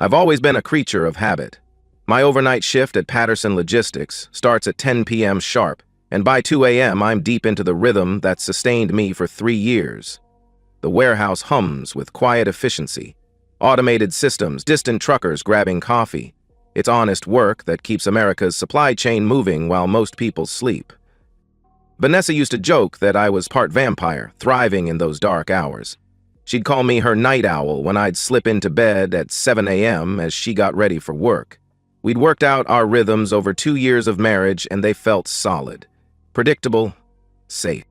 I've always been a creature of habit. My overnight shift at Patterson Logistics starts at 10 p.m. sharp, and by 2 a.m. I'm deep into the rhythm that sustained me for 3 years. The warehouse hums with quiet efficiency. Automated systems, distant truckers grabbing coffee. It's honest work that keeps America's supply chain moving while most people sleep. Vanessa used to joke that I was part vampire, thriving in those dark hours. She'd call me her night owl when I'd slip into bed at 7 a.m. as she got ready for work. We'd worked out our rhythms over 2 years of marriage, and they felt solid. Predictable, safe.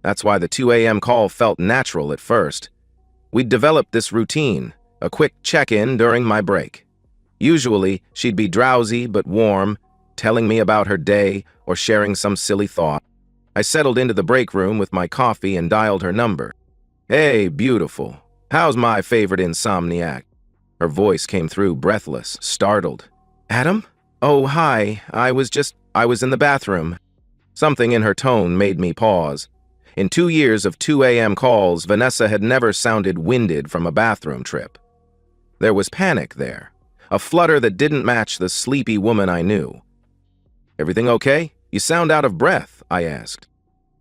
That's why the 2 a.m. call felt natural at first. We'd developed this routine, a quick check-in during my break. Usually, she'd be drowsy but warm, telling me about her day or sharing some silly thought. I settled into the break room with my coffee and dialed her number. "Hey, beautiful. How's my favorite insomniac?" Her voice came through breathless, startled. "Adam? Oh, hi. I was in the bathroom." Something in her tone made me pause. In 2 years of 2 a.m. calls, Vanessa had never sounded winded from a bathroom trip. There was panic there, a flutter that didn't match the sleepy woman I knew. "Everything okay? You sound out of breath," I asked.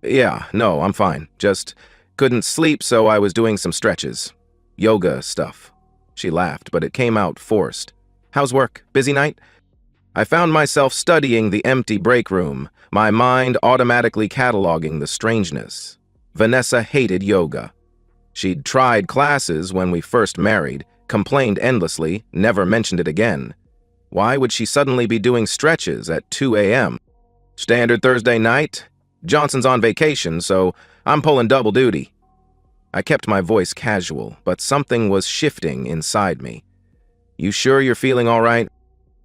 "Yeah, no, I'm fine. Just couldn't sleep, so I was doing some stretches. Yoga stuff." She laughed, but it came out forced. "How's work? Busy night?" I found myself studying the empty break room, my mind automatically cataloging the strangeness. Vanessa hated yoga. She'd tried classes when we first married, complained endlessly, never mentioned it again. Why would she suddenly be doing stretches at 2 a.m.? "Standard Thursday night? Johnson's on vacation, so I'm pulling double duty." I kept my voice casual, but something was shifting inside me. "You sure you're feeling all right?"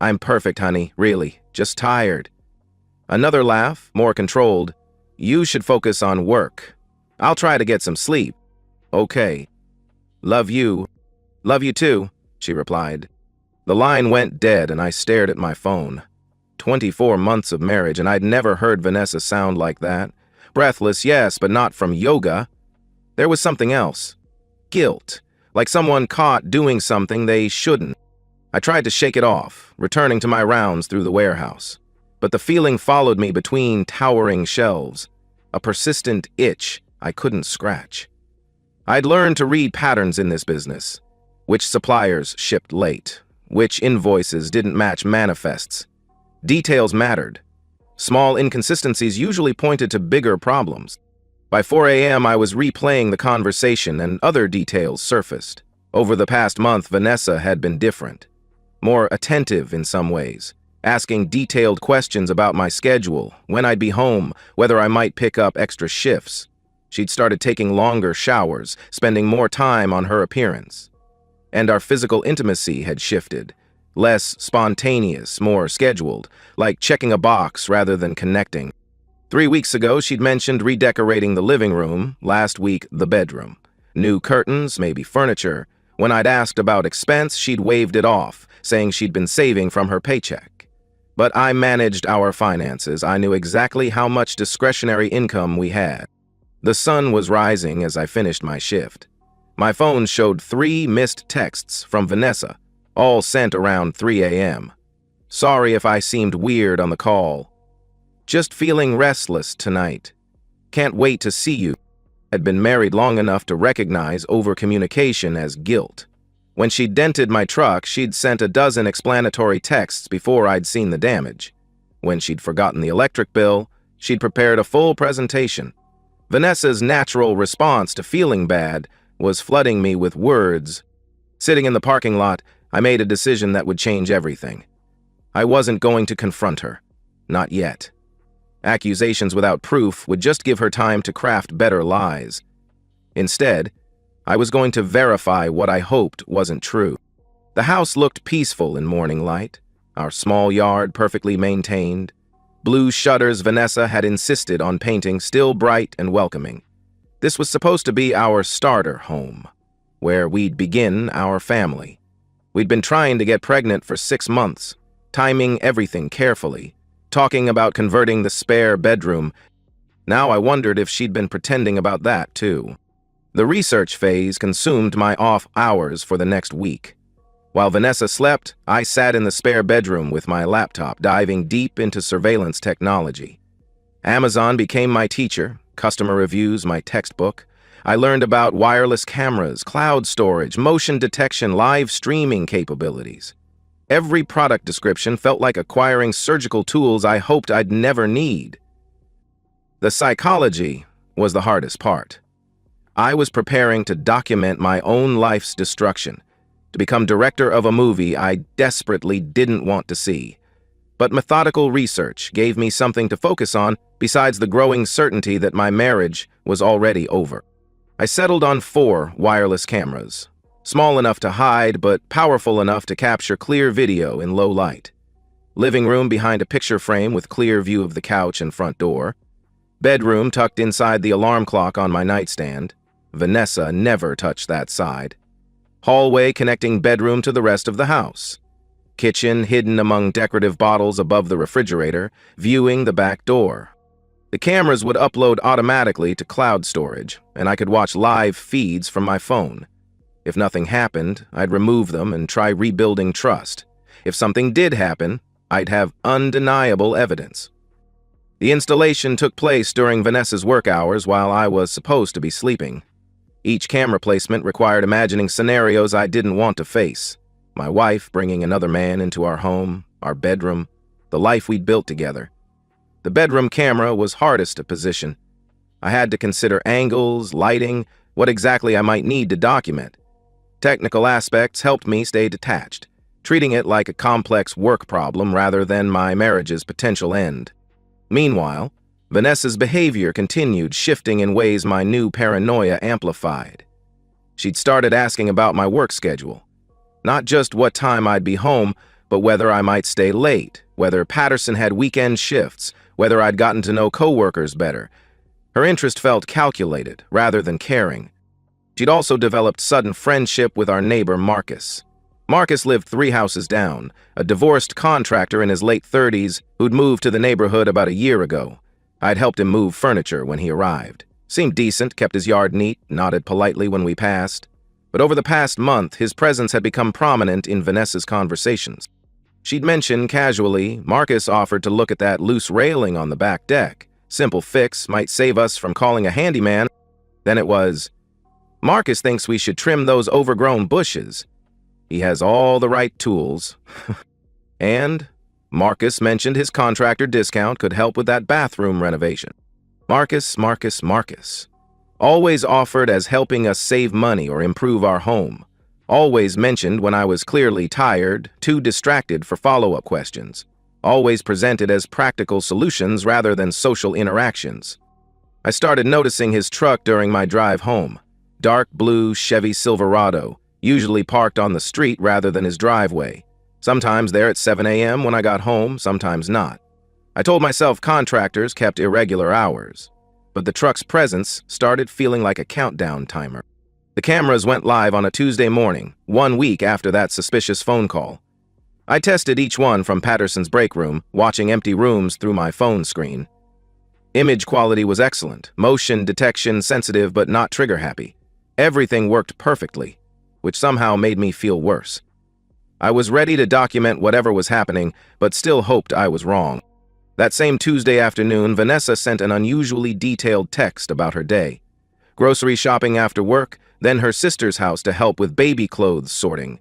"I'm perfect, honey, really, just tired." Another laugh, more controlled. "You should focus on work. I'll try to get some sleep." "Okay." "Love you." "Love you too," she replied. The line went dead and I stared at my phone. 24 months of marriage, and I'd never heard Vanessa sound like that. Breathless, yes, but not from yoga. There was something else. Guilt, like someone caught doing something they shouldn't. I tried to shake it off, returning to my rounds through the warehouse. But the feeling followed me between towering shelves, a persistent itch I couldn't scratch. I'd learned to read patterns in this business. Which suppliers shipped late, which invoices didn't match manifests. Details mattered. Small inconsistencies usually pointed to bigger problems. By 4 a.m., I was replaying the conversation and other details surfaced. Over the past month, Vanessa had been different. More attentive in some ways, asking detailed questions about my schedule, when I'd be home, whether I might pick up extra shifts. She'd started taking longer showers, spending more time on her appearance. And our physical intimacy had shifted. Less spontaneous, more scheduled, like checking a box rather than connecting. 3 weeks ago, she'd mentioned redecorating the living room, last week the bedroom. New curtains, maybe furniture. When I'd asked about expense, she'd waved it off, saying she'd been saving from her paycheck. But I managed our finances. I knew exactly how much discretionary income we had. The sun was rising as I finished my shift. My phone showed 3 missed texts from Vanessa, all sent around 3 a.m. "Sorry if I seemed weird on the call. Just feeling restless tonight. Can't wait to see you." Had been married long enough to recognize over-communication as guilt. When she'd dented my truck, she'd sent a dozen explanatory texts before I'd seen the damage. When she'd forgotten the electric bill, she'd prepared a full presentation. Vanessa's natural response to feeling bad was flooding me with words. Sitting in the parking lot, I made a decision that would change everything. I wasn't going to confront her. Not yet. Accusations without proof would just give her time to craft better lies. Instead, I was going to verify what I hoped wasn't true. The house looked peaceful in morning light, our small yard perfectly maintained. Blue shutters Vanessa had insisted on painting still bright and welcoming. This was supposed to be our starter home, where we'd begin our family. We'd been trying to get pregnant for 6 months, timing everything carefully, talking about converting the spare bedroom. Now I wondered if she'd been pretending about that, too. The research phase consumed my off hours for the next week. While Vanessa slept, I sat in the spare bedroom with my laptop, diving deep into surveillance technology. Amazon became my teacher, customer reviews my textbook. I learned about wireless cameras, cloud storage, motion detection, live streaming capabilities. Every product description felt like acquiring surgical tools I hoped I'd never need. The psychology was the hardest part. I was preparing to document my own life's destruction, to become director of a movie I desperately didn't want to see. But methodical research gave me something to focus on besides the growing certainty that my marriage was already over. I settled on 4 wireless cameras, small enough to hide but powerful enough to capture clear video in low light. Living room behind a picture frame with clear view of the couch and front door. Bedroom tucked inside the alarm clock on my nightstand. Vanessa never touched that side. Hallway connecting bedroom to the rest of the house. Kitchen hidden among decorative bottles above the refrigerator, viewing the back door. The cameras would upload automatically to cloud storage, and I could watch live feeds from my phone. If nothing happened, I'd remove them and try rebuilding trust. If something did happen, I'd have undeniable evidence. The installation took place during Vanessa's work hours while I was supposed to be sleeping. Each camera placement required imagining scenarios I didn't want to face. My wife bringing another man into our home, our bedroom, the life we'd built together. The bedroom camera was hardest to position. I had to consider angles, lighting, what exactly I might need to document. Technical aspects helped me stay detached, treating it like a complex work problem rather than my marriage's potential end. Meanwhile, Vanessa's behavior continued shifting in ways my new paranoia amplified. She'd started asking about my work schedule. Not just what time I'd be home, but whether I might stay late, whether Patterson had weekend shifts, whether I'd gotten to know coworkers better. Her interest felt calculated, rather than caring. She'd also developed sudden friendship with our neighbor Marcus. Marcus lived 3 houses down, a divorced contractor in his late 30s who'd moved to the neighborhood about a year ago. I'd helped him move furniture when he arrived. Seemed decent, kept his yard neat, nodded politely when we passed. But over the past month, his presence had become prominent in Vanessa's conversations. She'd mentioned casually, Marcus offered to look at that loose railing on the back deck. Simple fix, might save us from calling a handyman. Then it was, Marcus thinks we should trim those overgrown bushes. He has all the right tools. And Marcus mentioned his contractor discount could help with that bathroom renovation. Marcus. Always offered as helping us save money or improve our home. Always mentioned when I was clearly tired, too distracted for follow-up questions. Always presented as practical solutions rather than social interactions. I started noticing his truck during my drive home. Dark blue Chevy Silverado, usually parked on the street rather than his driveway. Sometimes there at 7 a.m. when I got home, sometimes not. I told myself contractors kept irregular hours, but the truck's presence started feeling like a countdown timer. The cameras went live on a Tuesday morning, 1 week after that suspicious phone call. I tested each one from Patterson's break room, watching empty rooms through my phone screen. Image quality was excellent, motion detection sensitive but not trigger-happy. Everything worked perfectly, which somehow made me feel worse. I was ready to document whatever was happening, but still hoped I was wrong. That same Tuesday afternoon, Vanessa sent an unusually detailed text about her day. Grocery shopping after work, then her sister's house to help with baby clothes sorting.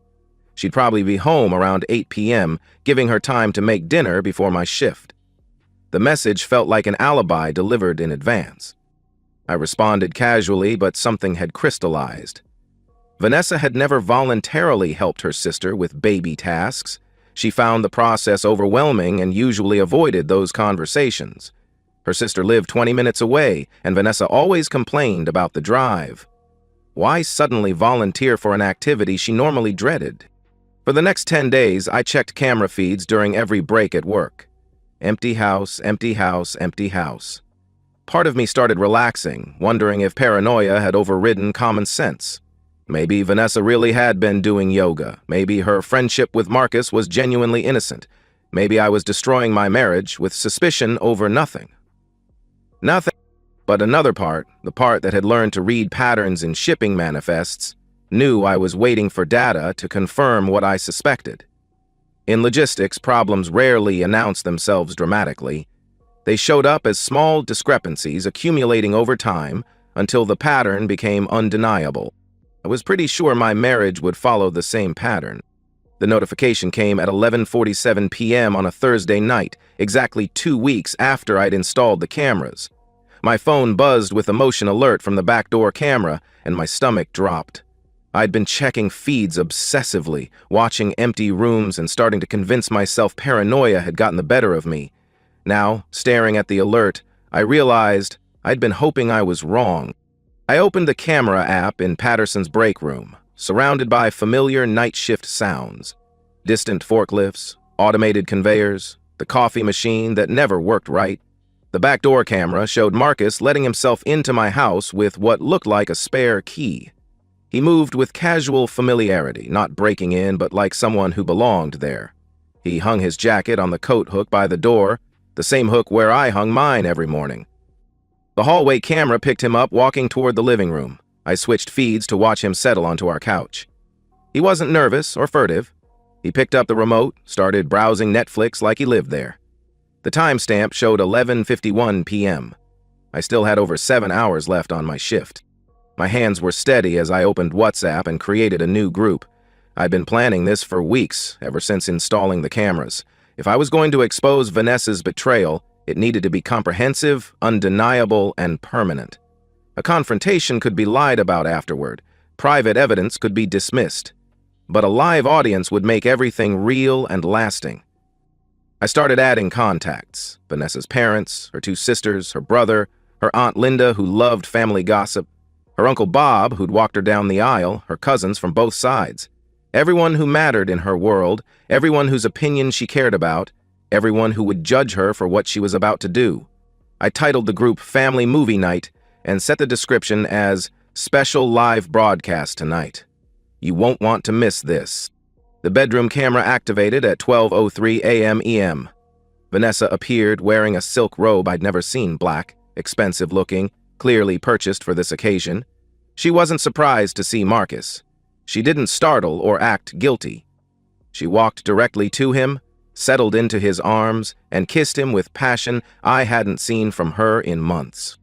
She'd probably be home around 8 p.m., giving her time to make dinner before my shift. The message felt like an alibi delivered in advance. I responded casually, but something had crystallized. Vanessa had never voluntarily helped her sister with baby tasks. She found the process overwhelming and usually avoided those conversations. Her sister lived 20 minutes away, and Vanessa always complained about the drive. Why suddenly volunteer for an activity she normally dreaded? For the next 10 days, I checked camera feeds during every break at work. Empty house, empty house, empty house. Part of me started relaxing, wondering if paranoia had overridden common sense. Maybe Vanessa really had been doing yoga. Maybe her friendship with Marcus was genuinely innocent. Maybe I was destroying my marriage with suspicion over nothing. Nothing. But another part, the part that had learned to read patterns in shipping manifests, knew I was waiting for data to confirm what I suspected. In logistics, problems rarely announce themselves dramatically. They showed up as small discrepancies accumulating over time until the pattern became undeniable. I was pretty sure my marriage would follow the same pattern. The notification came at 11:47 p.m. on a Thursday night, exactly 2 weeks after I'd installed the cameras. My phone buzzed with a motion alert from the backdoor camera, and my stomach dropped. I'd been checking feeds obsessively, watching empty rooms and starting to convince myself paranoia had gotten the better of me. Now, staring at the alert, I realized I'd been hoping I was wrong. I opened the camera app in Patterson's break room, surrounded by familiar night shift sounds. Distant forklifts, automated conveyors, the coffee machine that never worked right. The backdoor camera showed Marcus letting himself into my house with what looked like a spare key. He moved with casual familiarity, not breaking in but like someone who belonged there. He hung his jacket on the coat hook by the door, the same hook where I hung mine every morning. The hallway camera picked him up walking toward the living room. I switched feeds to watch him settle onto our couch. He wasn't nervous or furtive. He picked up the remote, started browsing Netflix like he lived there. The timestamp showed 11:51 p.m. I still had over 7 hours left on my shift. My hands were steady as I opened WhatsApp and created a new group. I'd been planning this for weeks, ever since installing the cameras. If I was going to expose Vanessa's betrayal, it needed to be comprehensive, undeniable, and permanent. A confrontation could be lied about afterward. Private evidence could be dismissed. But a live audience would make everything real and lasting. I started adding contacts: Vanessa's parents, her 2 sisters, her brother, her Aunt Linda, who loved family gossip, her Uncle Bob, who'd walked her down the aisle, her cousins from both sides. Everyone who mattered in her world, everyone whose opinion she cared about, everyone who would judge her for what she was about to do. I titled the group Family Movie Night and set the description as Special Live Broadcast Tonight. You won't want to miss this. The bedroom camera activated at 12:03 a.m. EM. Vanessa appeared wearing a silk robe I'd never seen, black, expensive looking, clearly purchased for this occasion. She wasn't surprised to see Marcus. She didn't startle or act guilty. She walked directly to him, settled into his arms, and kissed him with passion I hadn't seen from her in months.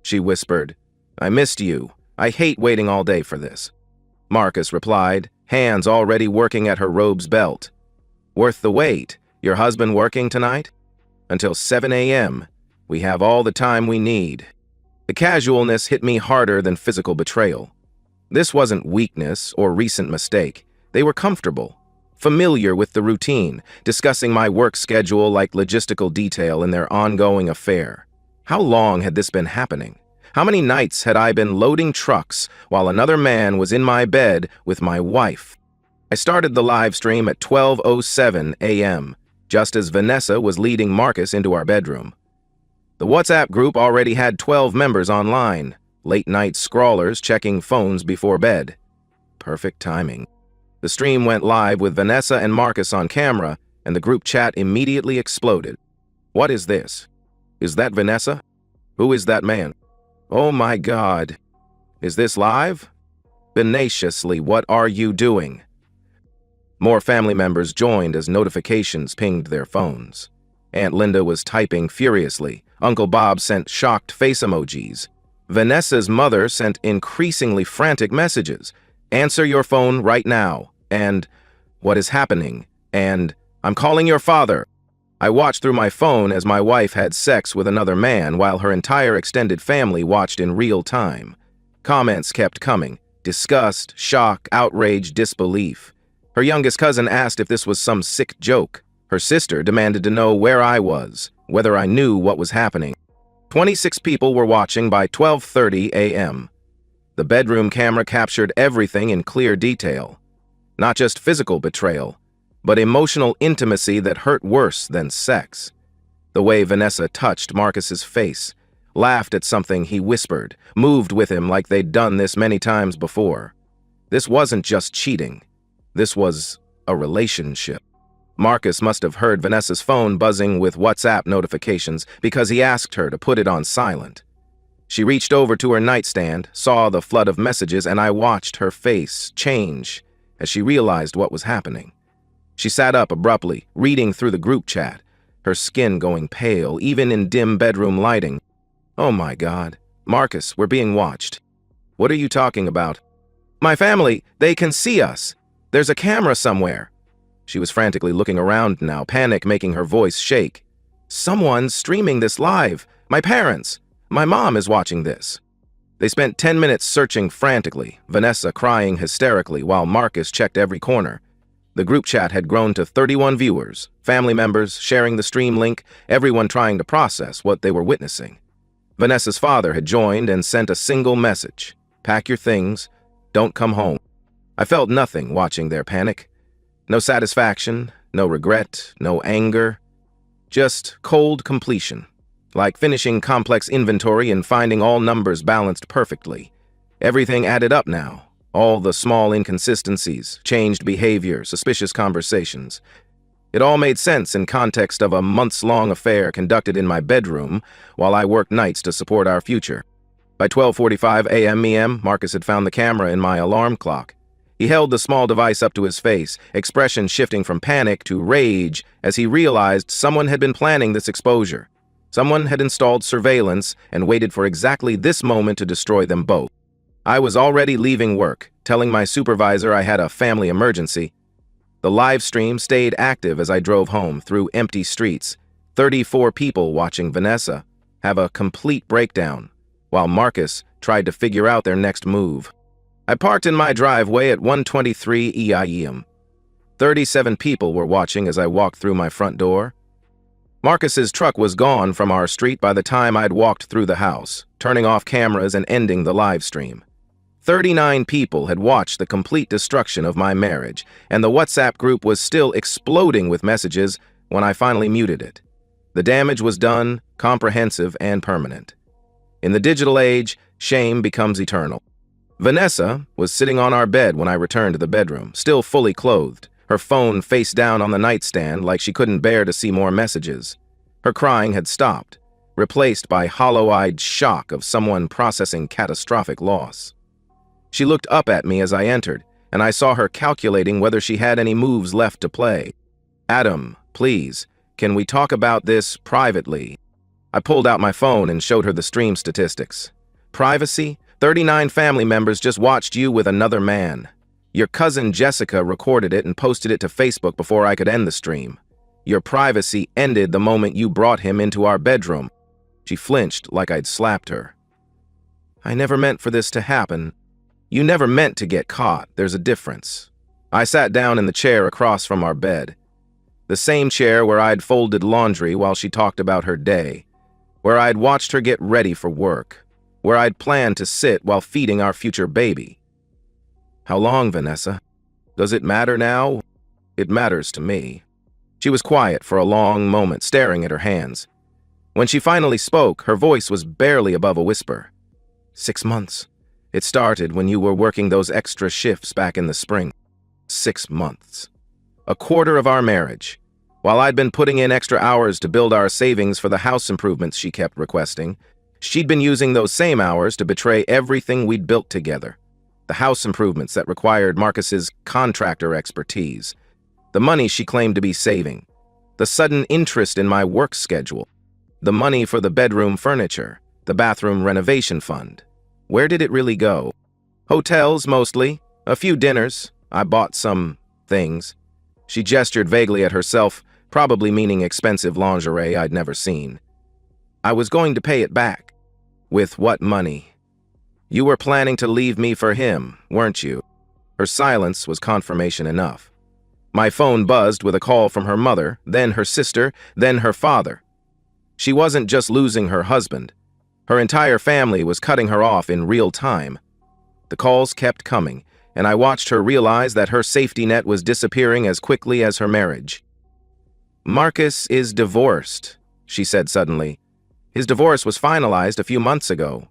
She whispered, "I missed you. I hate waiting all day for this." Marcus replied, hands already working at her robe's belt. "Worth the wait. Your husband working tonight?" "Until 7 a.m. We have all the time we need." The casualness hit me harder than physical betrayal. This wasn't weakness or recent mistake. They were comfortable, familiar with the routine, discussing my work schedule like logistical detail in their ongoing affair. How long had this been happening? How many nights had I been loading trucks while another man was in my bed with my wife? I started the live stream at 12:07 a.m., just as Vanessa was leading Marcus into our bedroom. The WhatsApp group already had 12 members online, late-night scrawlers checking phones before bed. Perfect timing. The stream went live with Vanessa and Marcus on camera, and the group chat immediately exploded. "What is this? Is that Vanessa? Who is that man? Oh my God. Is this live? Tenaciously, what are you doing?" More family members joined as notifications pinged their phones. Aunt Linda was typing furiously. Uncle Bob sent shocked face emojis. Vanessa's mother sent increasingly frantic messages. "Answer your phone right now," and "What is happening?" and "I'm calling your father." I watched through my phone as my wife had sex with another man while her entire extended family watched in real time. Comments kept coming. Disgust, shock, outrage, disbelief. Her youngest cousin asked if this was some sick joke. Her sister demanded to know where I was, whether I knew what was happening. 26 people were watching by 12:30 a.m. The bedroom camera captured everything in clear detail. Not just physical betrayal, but emotional intimacy that hurt worse than sex. The way Vanessa touched Marcus's face, laughed at something he whispered, moved with him like they'd done this many times before. This wasn't just cheating. This was a relationship. Marcus must have heard Vanessa's phone buzzing with WhatsApp notifications because he asked her to put it on silent. She reached over to her nightstand, saw the flood of messages, and I watched her face change as she realized what was happening. She sat up abruptly, reading through the group chat, her skin going pale, even in dim bedroom lighting. "Oh my God. Marcus, we're being watched." "What are you talking about?" "My family, they can see us. There's a camera somewhere." She was frantically looking around now, panic making her voice shake. "Someone's streaming this live. My parents. My mom is watching this." They spent 10 minutes searching frantically, Vanessa crying hysterically while Marcus checked every corner. The group chat had grown to 31 viewers, family members sharing the stream link, everyone trying to process what they were witnessing. Vanessa's father had joined and sent a single message: "Pack your things, don't come home." I felt nothing watching their panic. No satisfaction, no regret, no anger. Just cold completion. Like finishing complex inventory and finding all numbers balanced perfectly. Everything added up now. All the small inconsistencies, changed behavior, suspicious conversations. It all made sense in context of a months-long affair conducted in my bedroom while I worked nights to support our future. By 12:45 a.m. Marcus had found the camera in my alarm clock. He held the small device up to his face, expression shifting from panic to rage as he realized someone had been planning this exposure. Someone had installed surveillance and waited for exactly this moment to destroy them both. I was already leaving work, telling my supervisor I had a family emergency. The live stream stayed active as I drove home through empty streets. 34 people watching Vanessa have a complete breakdown, while Marcus tried to figure out their next move. I parked in my driveway at 123 EIM. 37 people were watching as I walked through my front door. Marcus's truck was gone from our street by the time I'd walked through the house, turning off cameras and ending the live stream. 39 people had watched the complete destruction of my marriage, and the WhatsApp group was still exploding with messages when I finally muted it. The damage was done, comprehensive and permanent. In the digital age, shame becomes eternal. Vanessa was sitting on our bed when I returned to the bedroom, still fully clothed, her phone face down on the nightstand like she couldn't bear to see more messages. Her crying had stopped, replaced by hollow-eyed shock of someone processing catastrophic loss. She looked up at me as I entered, and I saw her calculating whether she had any moves left to play. "Adam, please, can we talk about this privately?" I pulled out my phone and showed her the stream statistics. "Privacy? 39 family members just watched you with another man. Your cousin Jessica recorded it and posted it to Facebook before I could end the stream. Your privacy ended the moment you brought him into our bedroom." She flinched like I'd slapped her. "I never meant for this to happen." "You never meant to get caught. There's a difference." I sat down in the chair across from our bed. The same chair where I'd folded laundry while she talked about her day. Where I'd watched her get ready for work. Where I'd planned to sit while feeding our future baby. "How long, Vanessa? Does it matter now?" "It matters to me." She was quiet for a long moment, staring at her hands. When she finally spoke, her voice was barely above a whisper. 6 months. It started when you were working those extra shifts back in the spring. 6 months. A quarter of our marriage. While I'd been putting in extra hours to build our savings for the house improvements she kept requesting, she'd been using those same hours to betray everything we'd built together. The house improvements that required Marcus's contractor expertise. The money she claimed to be saving. The sudden interest in my work schedule. The money for the bedroom furniture. The bathroom renovation fund. Where did it really go? Hotels, mostly. A few dinners. I bought some things. She gestured vaguely at herself, probably meaning expensive lingerie I'd never seen. I was going to pay it back. With what money? You were planning to leave me for him, weren't you? Her silence was confirmation enough. My phone buzzed with a call from her mother, then her sister, then her father. She wasn't just losing her husband. Her entire family was cutting her off in real time. The calls kept coming, and I watched her realize that her safety net was disappearing as quickly as her marriage. "Marcus is divorced," she said suddenly. "His divorce was finalized a few months ago."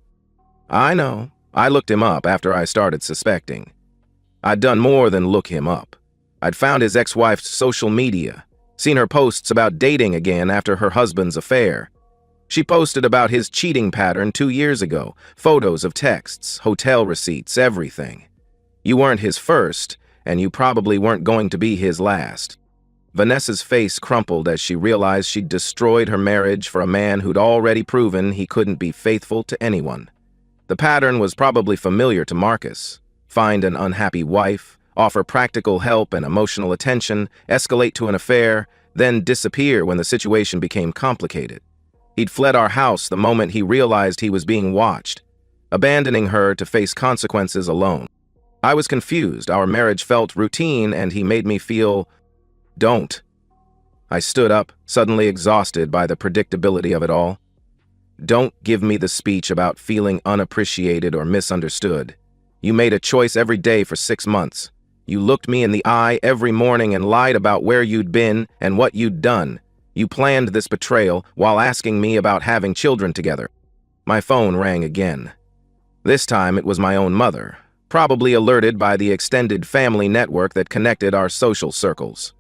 "I know. I looked him up after I started suspecting. I'd done more than look him up. I'd found his ex-wife's social media, seen her posts about dating again after her husband's affair. She posted about his cheating pattern 2 years ago, photos of texts, hotel receipts, everything. You weren't his first, and you probably weren't going to be his last. Vanessa's face crumpled as she realized she'd destroyed her marriage for a man who'd already proven he couldn't be faithful to anyone. The pattern was probably familiar to Marcus. Find an unhappy wife, offer practical help and emotional attention, escalate to an affair, then disappear when the situation became complicated. He'd fled our house the moment he realized he was being watched, abandoning her to face consequences alone. I was confused. Our marriage felt routine, and he made me feel... Don't. I stood up, suddenly exhausted by the predictability of it all. Don't give me the speech about feeling unappreciated or misunderstood. You made a choice every day for 6 months. You looked me in the eye every morning and lied about where you'd been and what you'd done. You planned this betrayal while asking me about having children together. My phone rang again. This time it was my own mother, probably alerted by the extended family network that connected our social circles.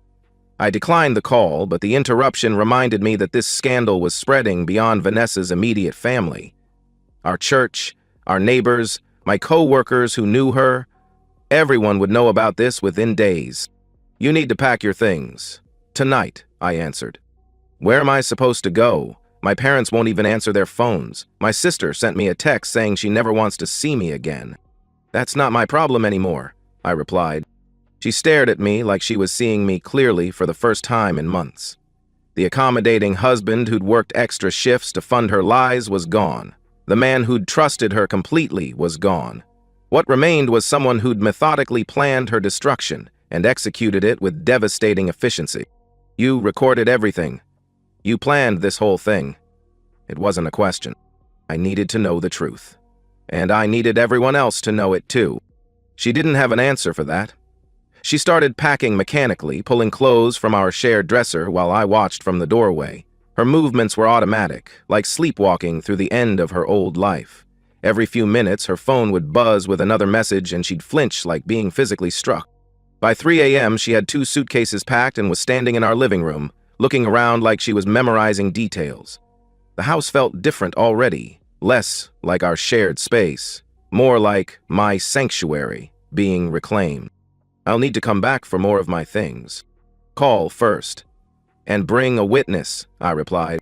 I declined the call, but the interruption reminded me that this scandal was spreading beyond Vanessa's immediate family. Our church, our neighbors, my co-workers who knew her, everyone would know about this within days. You need to pack your things. Tonight, I answered. Where am I supposed to go? My parents won't even answer their phones. My sister sent me a text saying she never wants to see me again. That's not my problem anymore, I replied. She stared at me like she was seeing me clearly for the first time in months. The accommodating husband who'd worked extra shifts to fund her lies was gone. The man who'd trusted her completely was gone. What remained was someone who'd methodically planned her destruction and executed it with devastating efficiency. You recorded everything. You planned this whole thing. It wasn't a question. I needed to know the truth. And I needed everyone else to know it too. She didn't have an answer for that. She started packing mechanically, pulling clothes from our shared dresser while I watched from the doorway. Her movements were automatic, like sleepwalking through the end of her old life. Every few minutes, her phone would buzz with another message and she'd flinch like being physically struck. By 3 a.m., she had 2 suitcases packed and was standing in our living room, looking around like she was memorizing details. The house felt different already, less like our shared space, more like my sanctuary being reclaimed. I'll need to come back for more of my things. Call first. And bring a witness, I replied.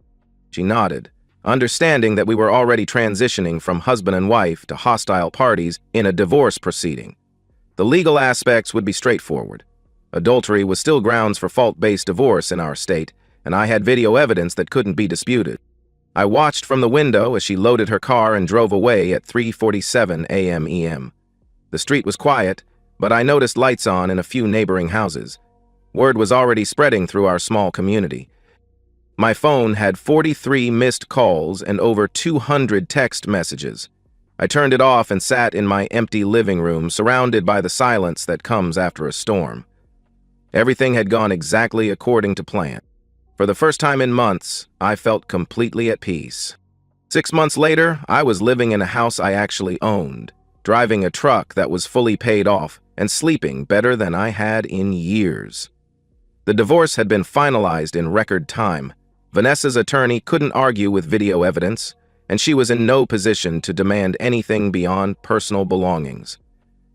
She nodded, understanding that we were already transitioning from husband and wife to hostile parties in a divorce proceeding. The legal aspects would be straightforward. Adultery was still grounds for fault-based divorce in our state, and I had video evidence that couldn't be disputed. I watched from the window as she loaded her car and drove away at 3:47 a.m. EM. The street was quiet, but I noticed lights on in a few neighboring houses. Word was already spreading through our small community. My phone had 43 missed calls and over 200 text messages. I turned it off and sat in my empty living room, surrounded by the silence that comes after a storm. Everything had gone exactly according to plan. For the first time in months, I felt completely at peace. 6 months later, I was living in a house I actually owned, driving a truck that was fully paid off, and sleeping better than I had in years. The divorce had been finalized in record time. Vanessa's attorney couldn't argue with video evidence, and she was in no position to demand anything beyond personal belongings.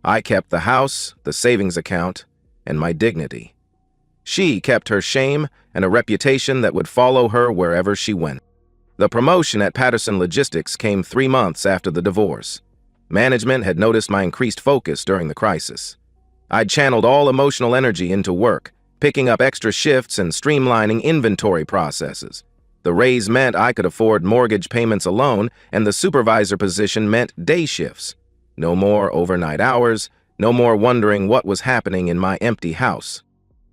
I kept the house, the savings account, and my dignity. She kept her shame and a reputation that would follow her wherever she went. The promotion at Patterson Logistics came 3 months after the divorce. Management had noticed my increased focus during the crisis. I'd channeled all emotional energy into work, picking up extra shifts and streamlining inventory processes. The raise meant I could afford mortgage payments alone, and the supervisor position meant day shifts. No more overnight hours, no more wondering what was happening in my empty house.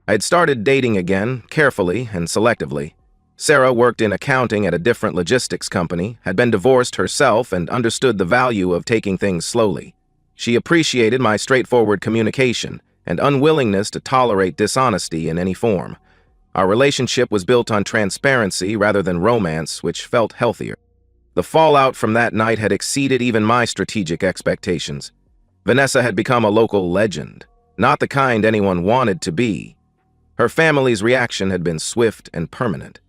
I'd started dating again, carefully and selectively. Sarah worked in accounting at a different logistics company, had been divorced herself, and understood the value of taking things slowly. She appreciated my straightforward communication and unwillingness to tolerate dishonesty in any form. Our relationship was built on transparency rather than romance, which felt healthier. The fallout from that night had exceeded even my strategic expectations. Vanessa had become a local legend, not the kind anyone wanted to be. Her family's reaction had been swift and permanent.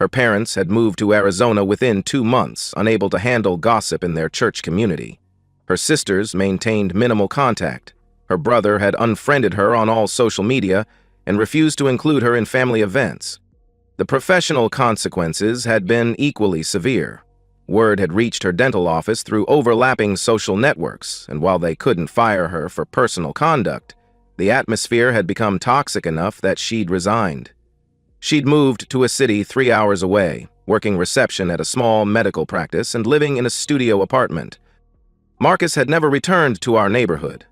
Her parents had moved to Arizona within 2 months, unable to handle gossip in their church community. Her sisters maintained minimal contact. Her brother had unfriended her on all social media and refused to include her in family events. The professional consequences had been equally severe. Word had reached her dental office through overlapping social networks, and while they couldn't fire her for personal conduct, the atmosphere had become toxic enough that she'd resigned. She'd moved to a city 3 hours away, working reception at a small medical practice and living in a studio apartment. Marcus had never returned to our neighborhood.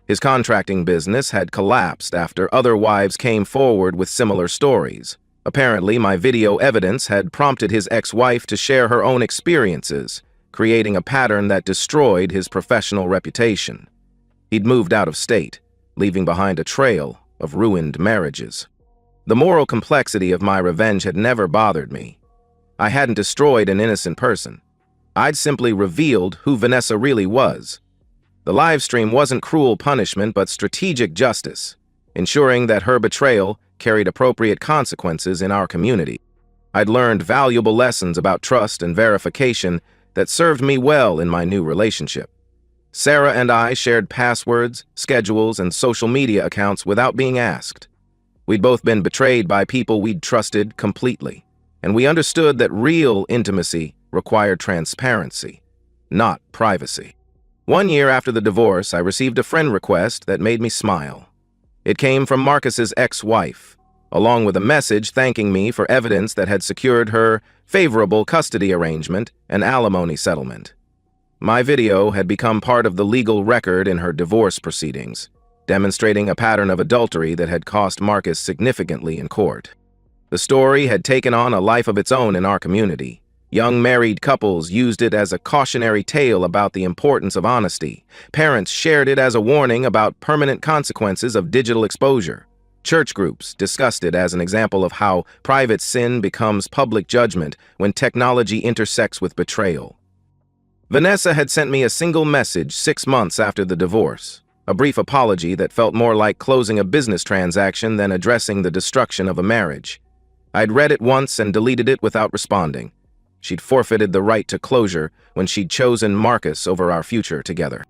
His contracting business had collapsed after other wives came forward with similar stories. Apparently, my video evidence had prompted his ex-wife to share her own experiences, creating a pattern that destroyed his professional reputation. He'd moved out of state, leaving behind a trail of ruined marriages. The moral complexity of my revenge had never bothered me. I hadn't destroyed an innocent person. I'd simply revealed who Vanessa really was. The livestream wasn't cruel punishment but strategic justice, ensuring that her betrayal carried appropriate consequences in our community. I'd learned valuable lessons about trust and verification that served me well in my new relationship. Sarah and I shared passwords, schedules, and social media accounts without being asked. We'd both been betrayed by people we'd trusted completely, and we understood that real intimacy required transparency, not privacy. 1 year after the divorce, I received a friend request that made me smile. It came from Marcus's ex-wife, along with a message thanking me for evidence that had secured her favorable custody arrangement and alimony settlement. My video had become part of the legal record in her divorce proceedings, demonstrating a pattern of adultery that had cost Marcus significantly in court. The story had taken on a life of its own in our community. Young married couples used it as a cautionary tale about the importance of honesty. Parents shared it as a warning about permanent consequences of digital exposure. Church groups discussed it as an example of how private sin becomes public judgment when technology intersects with betrayal. Vanessa had sent me a single message 6 months after the divorce, a brief apology that felt more like closing a business transaction than addressing the destruction of a marriage. I'd read it once and deleted it without responding. She'd forfeited the right to closure when she'd chosen Marcus over our future together.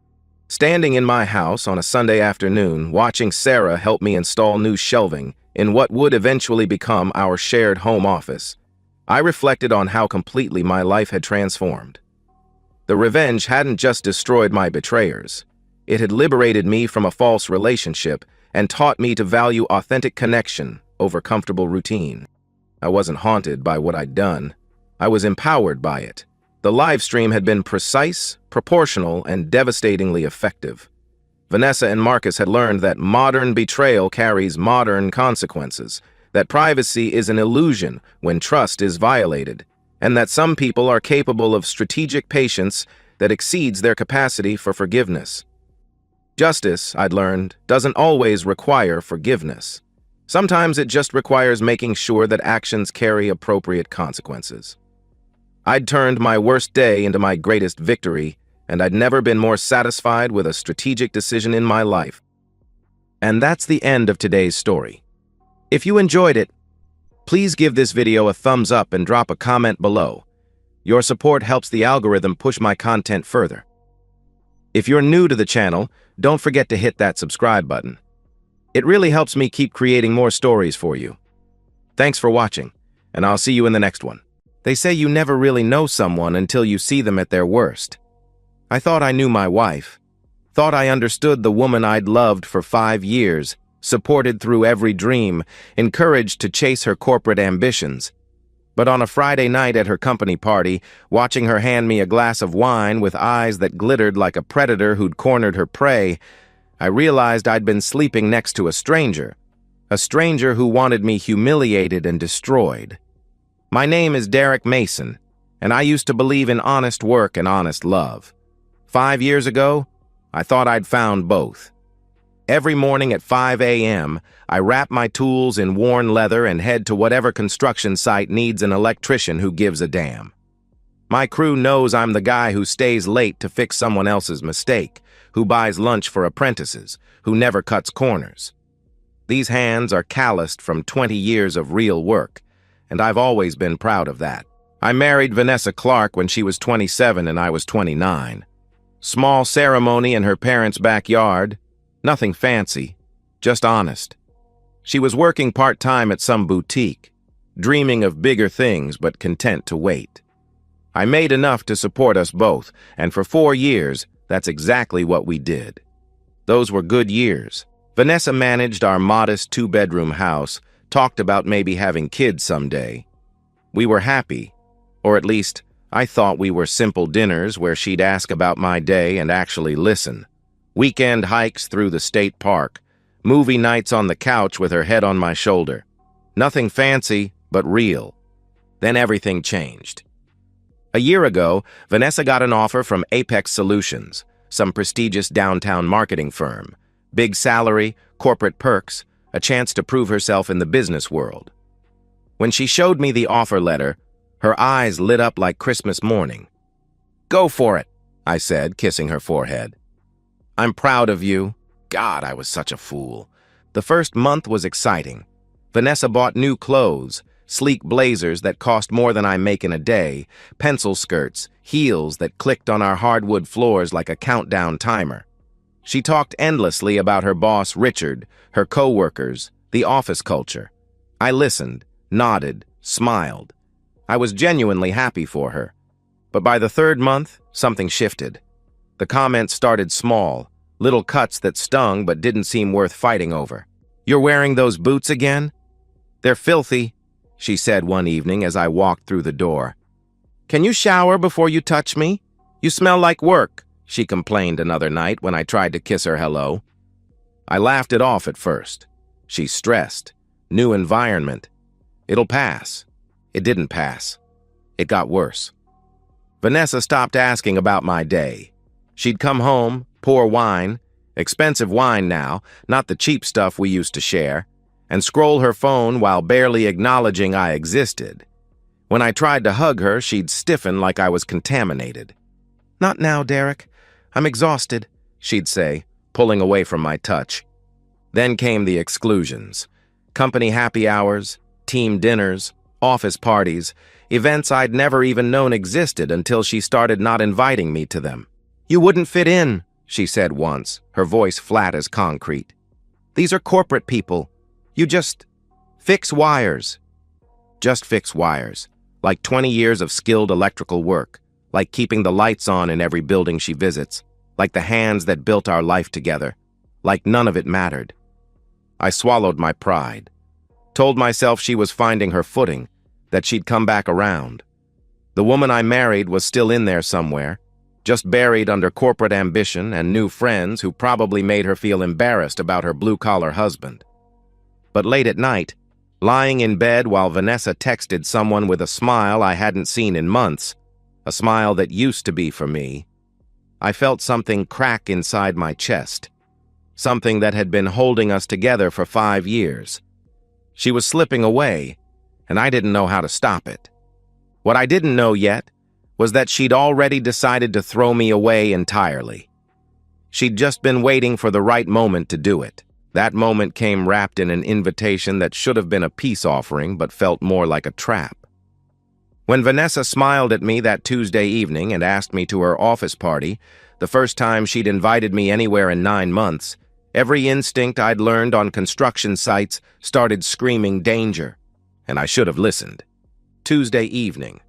Standing in my house on a Sunday afternoon, watching Sarah help me install new shelving in what would eventually become our shared home office, I reflected on how completely my life had transformed. The revenge hadn't just destroyed my betrayers. It had liberated me from a false relationship and taught me to value authentic connection over comfortable routine. I wasn't haunted by what I'd done. I was empowered by it. The live stream had been precise, proportional, and devastatingly effective. Vanessa and Marcus had learned that modern betrayal carries modern consequences, that privacy is an illusion when trust is violated, and that some people are capable of strategic patience that exceeds their capacity for forgiveness. Justice, I'd learned, doesn't always require forgiveness. Sometimes it just requires making sure that actions carry appropriate consequences. I'd turned my worst day into my greatest victory, and I'd never been more satisfied with a strategic decision in my life. And that's the end of today's story. If you enjoyed it, please give this video a thumbs up and drop a comment below. Your support helps the algorithm push my content further. If you're new to the channel, don't forget to hit that subscribe button. It really helps me keep creating more stories for you. Thanks for watching, and I'll see you in the next one. They say you never really know someone until you see them at their worst. I thought I knew my wife. Thought I understood the woman I'd loved for 5 years, supported through every dream, encouraged to chase her corporate ambitions. But on a Friday night at her company party, watching her hand me a glass of wine with eyes that glittered like a predator who'd cornered her prey, I realized I'd been sleeping next to a stranger who wanted me humiliated and destroyed. My name is Derek Mason, and I used to believe in honest work and honest love. 5 years ago, I thought I'd found both. Every morning at 5 a.m., I wrap my tools in worn leather and head to whatever construction site needs an electrician who gives a damn. My crew knows I'm the guy who stays late to fix someone else's mistake, who buys lunch for apprentices, who never cuts corners. These hands are calloused from 20 years of real work, and I've always been proud of that. I married Vanessa Clark when she was 27 and I was 29. Small ceremony in her parents' backyard. Nothing fancy, just honest. She was working part-time at some boutique, dreaming of bigger things but content to wait. I made enough to support us both, and for 4 years, that's exactly what we did. Those were good years. Vanessa managed our modest 2-bedroom house, talked about maybe having kids someday. We were happy, or at least I thought we were simple dinners where she'd ask about my day and actually listen. Weekend hikes through the state park, movie nights on the couch with her head on my shoulder. Nothing fancy, but real. Then everything changed. A year ago, Vanessa got an offer from Apex Solutions, some prestigious downtown marketing firm. Big salary, corporate perks, a chance to prove herself in the business world. When she showed me the offer letter, her eyes lit up like Christmas morning. "Go for it," I said, kissing her forehead. "I'm proud of you." God, I was such a fool. The first month was exciting. Vanessa bought new clothes, sleek blazers that cost more than I make in a day, pencil skirts, heels that clicked on our hardwood floors like a countdown timer. She talked endlessly about her boss, Richard, her co-workers, the office culture. I listened, nodded, smiled. I was genuinely happy for her. But by the 3rd month, something shifted. The comments started small, little cuts that stung but didn't seem worth fighting over. "You're wearing those boots again? They're filthy," she said one evening as I walked through the door. "Can you shower before you touch me? You smell like work," she complained another night when I tried to kiss her hello. I laughed it off at first. She's stressed. New environment. It'll pass. It didn't pass. It got worse. Vanessa stopped asking about my day. She'd come home, pour wine, expensive wine now, not the cheap stuff we used to share, and scroll her phone while barely acknowledging I existed. When I tried to hug her, she'd stiffen like I was contaminated. "Not now, Derek. I'm exhausted," she'd say, pulling away from my touch. Then came the exclusions. Company happy hours, team dinners, office parties, events I'd never even known existed until she started not inviting me to them. "You wouldn't fit in," she said once, her voice flat as concrete. "These are corporate people. You just fix wires." Just fix wires. Like 20 years of skilled electrical work. Like keeping the lights on in every building she visits. Like the hands that built our life together. Like none of it mattered. I swallowed my pride. Told myself she was finding her footing, that she'd come back around. The woman I married was still in there somewhere, just buried under corporate ambition and new friends who probably made her feel embarrassed about her blue-collar husband. But late at night, lying in bed while Vanessa texted someone with a smile I hadn't seen in months, a smile that used to be for me, I felt something crack inside my chest, something that had been holding us together for 5 years. She was slipping away, and I didn't know how to stop it. What I didn't know yet was that she'd already decided to throw me away entirely. She'd just been waiting for the right moment to do it. That moment came wrapped in an invitation that should have been a peace offering but felt more like a trap. When Vanessa smiled at me that Tuesday evening and asked me to her office party, the first time she'd invited me anywhere in 9 months, every instinct I'd learned on construction sites started screaming danger, and I should have listened. Tuesday evening.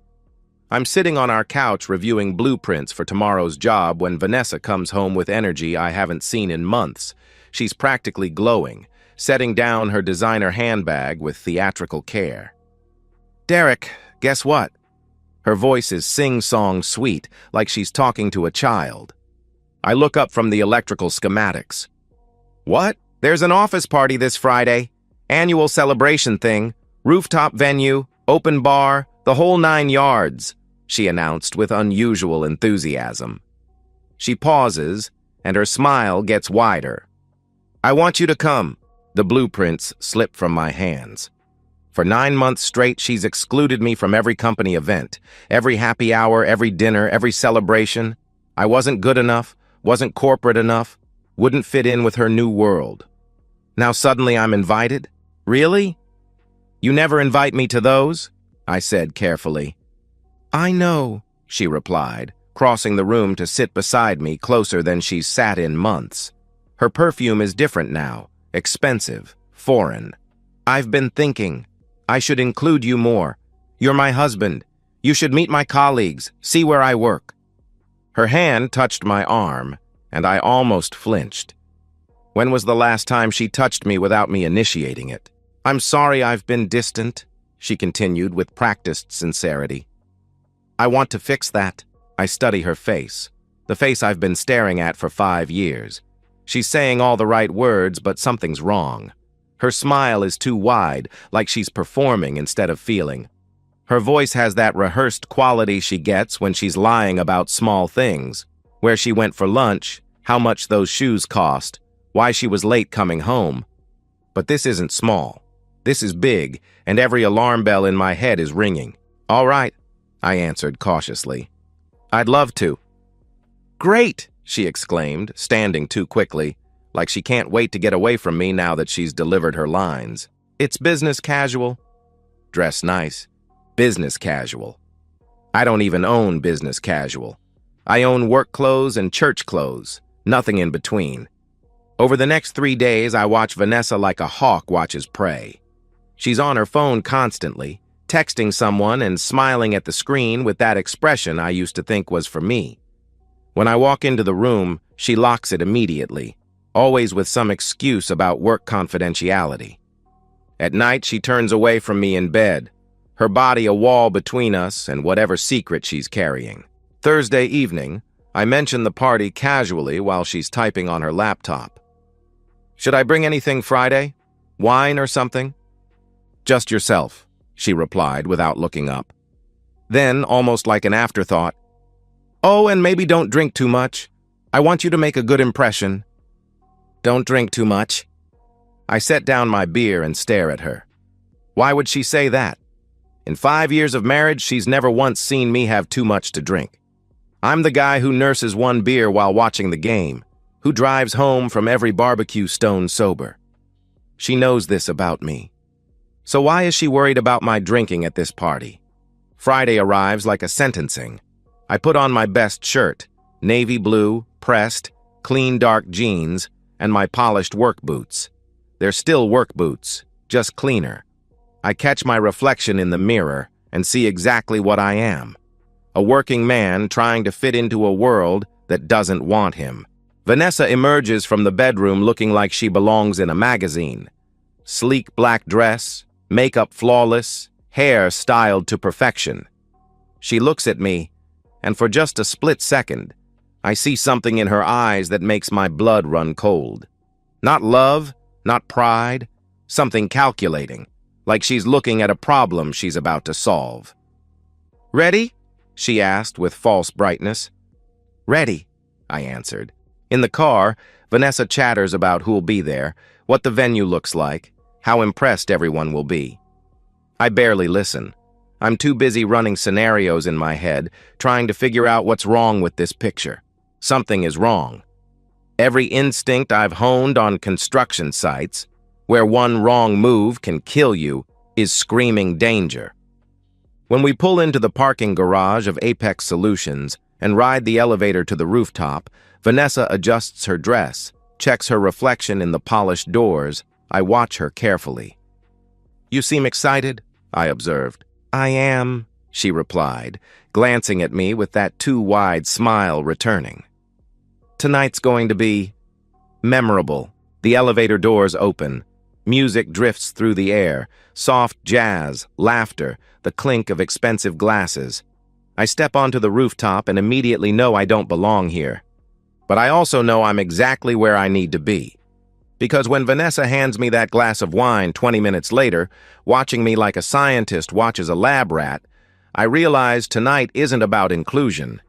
I'm sitting on our couch reviewing blueprints for tomorrow's job when Vanessa comes home with energy I haven't seen in months. She's practically glowing, setting down her designer handbag with theatrical care. "Derek, guess what?" Her voice is sing-song sweet, like she's talking to a child. I look up from the electrical schematics. "What? There's an office party this Friday. Annual celebration thing. Rooftop venue, open bar, the whole 9 yards," she announced with unusual enthusiasm. She pauses, and her smile gets wider. "I want you to come." The blueprints slip from my hands. For 9 months straight, she's excluded me from every company event, every happy hour, every dinner, every celebration. I wasn't good enough, wasn't corporate enough, wouldn't fit in with her new world. Now suddenly I'm invited? Really? You never invite me to those? I said carefully. I know, she replied, crossing the room to sit beside me closer than she's sat in months. Her perfume is different now, expensive, foreign. I've been thinking, I should include you more. You're my husband. You should meet my colleagues, see where I work. Her hand touched my arm, and I almost flinched. When was the last time she touched me without me initiating it? I'm sorry I've been distant, she continued with practiced sincerity. I want to fix that. I study her face, the face I've been staring at for 5 years. She's saying all the right words, but something's wrong. Her smile is too wide, like she's performing instead of feeling. Her voice has that rehearsed quality she gets when she's lying about small things, where she went for lunch, how much those shoes cost, why she was late coming home. But this isn't small. This is big, and every alarm bell in my head is ringing. All right, I answered cautiously. I'd love to. Great, she exclaimed, standing too quickly, like she can't wait to get away from me now that she's delivered her lines. It's business casual. Dress nice. Business casual. I don't even own business casual. I own work clothes and church clothes, nothing in between. Over the next 3 days, I watch Vanessa like a hawk watches prey. She's on her phone constantly, texting someone and smiling at the screen with that expression I used to think was for me. When I walk into the room, she locks it immediately, always with some excuse about work confidentiality. At night, she turns away from me in bed, her body a wall between us and whatever secret she's carrying. Thursday evening, I mention the party casually while she's typing on her laptop. Should I bring anything Friday? Wine or something? Just yourself, she replied without looking up. Then, almost like an afterthought, oh, and maybe don't drink too much. I want you to make a good impression. Don't drink too much. I set down my beer and stare at her. Why would she say that? In 5 years of marriage, she's never once seen me have too much to drink. I'm the guy who nurses 1 beer while watching the game, who drives home from every barbecue stone sober. She knows this about me. So why is she worried about my drinking at this party? Friday arrives like a sentencing. I put on my best shirt, navy blue, pressed, clean dark jeans, and my polished work boots. They're still work boots, just cleaner. I catch my reflection in the mirror and see exactly what I am. A working man trying to fit into a world that doesn't want him. Vanessa emerges from the bedroom looking like she belongs in a magazine. Sleek black dress, makeup flawless, hair styled to perfection. She looks at me, and for just a split second, I see something in her eyes that makes my blood run cold. Not love, not pride, something calculating, like she's looking at a problem she's about to solve. Ready? She asked with false brightness. Ready, I answered. In the car, Vanessa chatters about who'll be there, what the venue looks like, how impressed everyone will be. I barely listen. I'm too busy running scenarios in my head, trying to figure out what's wrong with this picture. Something is wrong. Every instinct I've honed on construction sites, where one wrong move can kill you, is screaming danger. When we pull into the parking garage of Apex Solutions and ride the elevator to the rooftop, Vanessa adjusts her dress, checks her reflection in the polished doors. I watch her carefully. You seem excited, I observed. I am, she replied, glancing at me with that too wide smile returning. Tonight's going to be memorable. The elevator doors open. Music drifts through the air, soft jazz, laughter, the clink of expensive glasses. I step onto the rooftop and immediately know I don't belong here. But I also know I'm exactly where I need to be. Because when Vanessa hands me that glass of wine 20 minutes later, watching me like a scientist watches a lab rat, I realize tonight isn't about inclusion.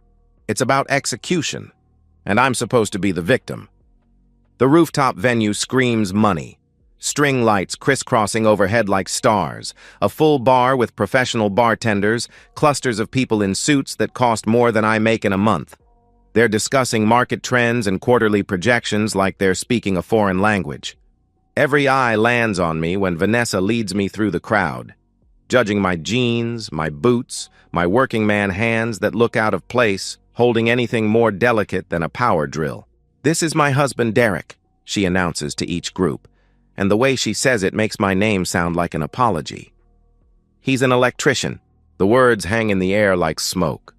It's about execution. And I'm supposed to be the victim. The rooftop venue screams money. String lights crisscrossing overhead like stars, a full bar with professional bartenders, clusters of people in suits that cost more than I make in a month. They're discussing market trends and quarterly projections like they're speaking a foreign language. Every eye lands on me when Vanessa leads me through the crowd, judging my jeans, my boots, my working man hands that look out of place, holding anything more delicate than a power drill. "This is my husband, Derek," she announces to each group, and the way she says it makes my name sound like an apology. "He's an electrician." The words hang in the air like smoke.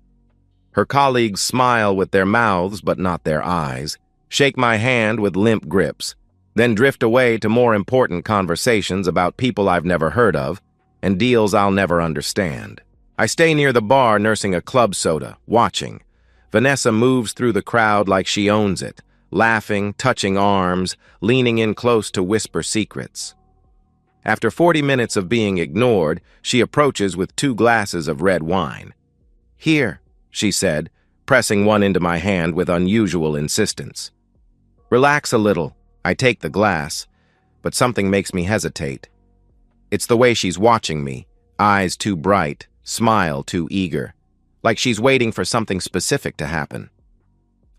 Her colleagues smile with their mouths but not their eyes, shake my hand with limp grips, then drift away to more important conversations about people I've never heard of and deals I'll never understand. I stay near the bar nursing a club soda, watching. Vanessa moves through the crowd like she owns it, laughing, touching arms, leaning in close to whisper secrets. After 40 minutes of being ignored, she approaches with 2 glasses of red wine. "Here," she said, pressing one into my hand with unusual insistence. "Relax a little." I take the glass, but something makes me hesitate. It's the way she's watching me, eyes too bright, smile too eager, like she's waiting for something specific to happen.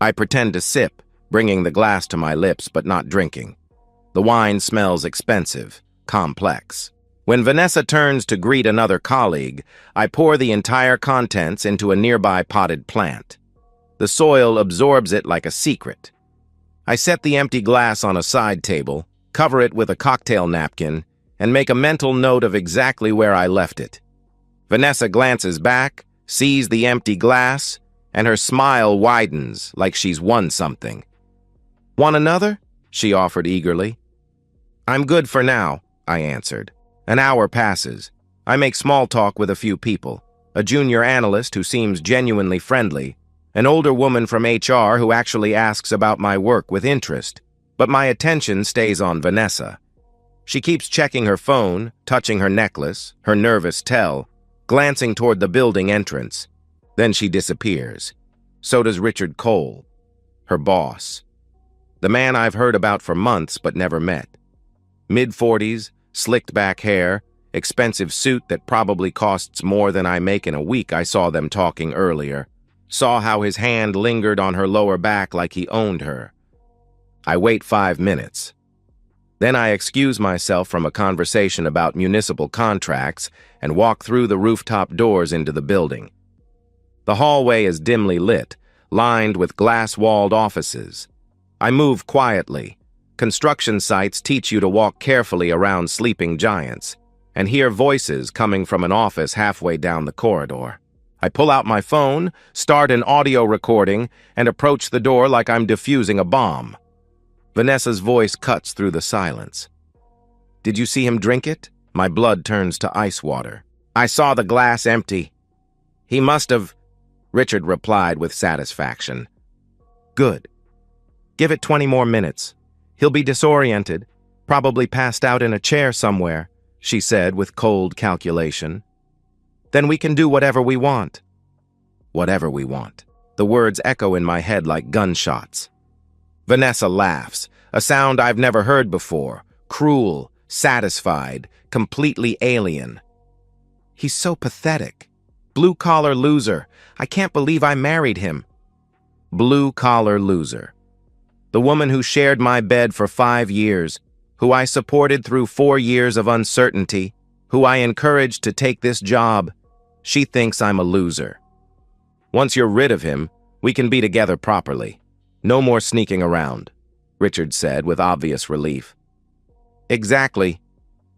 I pretend to sip, bringing the glass to my lips but not drinking. The wine smells expensive, complex. When Vanessa turns to greet another colleague, I pour the entire contents into a nearby potted plant. The soil absorbs it like a secret. I set the empty glass on a side table, cover it with a cocktail napkin, and make a mental note of exactly where I left it. Vanessa glances back, sees the empty glass, and her smile widens like she's won something. "Want another?" she offered eagerly. "I'm good for now," I answered. An hour passes. I make small talk with a few people, a junior analyst who seems genuinely friendly, an older woman from HR who actually asks about my work with interest, but my attention stays on Vanessa. She keeps checking her phone, touching her necklace, her nervous tell, glancing toward the building entrance. Then she disappears. So does Richard Cole, her boss. The man I've heard about for months but never met. Mid-40s, slicked back hair, expensive suit that probably costs more than I make in a week. I saw them talking earlier. Saw how his hand lingered on her lower back like he owned her. I wait 5 minutes. Then I excuse myself from a conversation about municipal contracts and walk through the rooftop doors into the building. The hallway is dimly lit, lined with glass-walled offices. I move quietly. Construction sites teach you to walk carefully around sleeping giants and hear voices coming from an office halfway down the corridor. I pull out my phone, start an audio recording, and approach the door like I'm defusing a bomb. Vanessa's voice cuts through the silence. "Did you see him drink it?" My blood turns to ice water. "I saw the glass empty." "He must have," Richard replied with satisfaction. "Good. Give it 20 more minutes. He'll be disoriented, probably passed out in a chair somewhere," she said with cold calculation. "Then we can do whatever we want." Whatever we want. The words echo in my head like gunshots. Vanessa laughs, a sound I've never heard before, cruel, satisfied, completely alien. "He's so pathetic. Blue-collar loser. I can't believe I married him." Blue-collar loser. The woman who shared my bed for 5 years, who I supported through 4 years of uncertainty, who I encouraged to take this job, she thinks I'm a loser. "Once you're rid of him, we can be together properly. No more sneaking around," Richard said with obvious relief. "Exactly.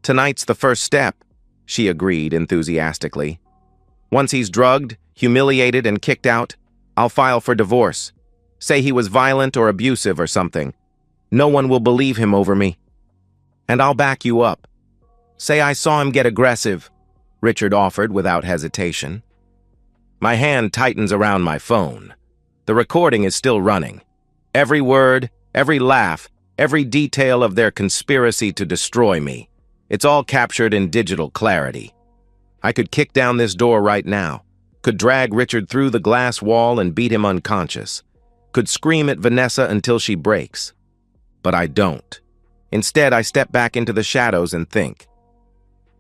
Tonight's the first step," she agreed enthusiastically. "Once he's drugged, humiliated, and kicked out, I'll file for divorce. Say he was violent or abusive or something. No one will believe him over me. And I'll back you up. Say I saw him get aggressive," Richard offered without hesitation. My hand tightens around my phone. The recording is still running. Every word, every laugh, every detail of their conspiracy to destroy me. It's all captured in digital clarity. I could kick down this door right now, could drag Richard through the glass wall and beat him unconscious, could scream at Vanessa until she breaks. But I don't. Instead, I step back into the shadows and think.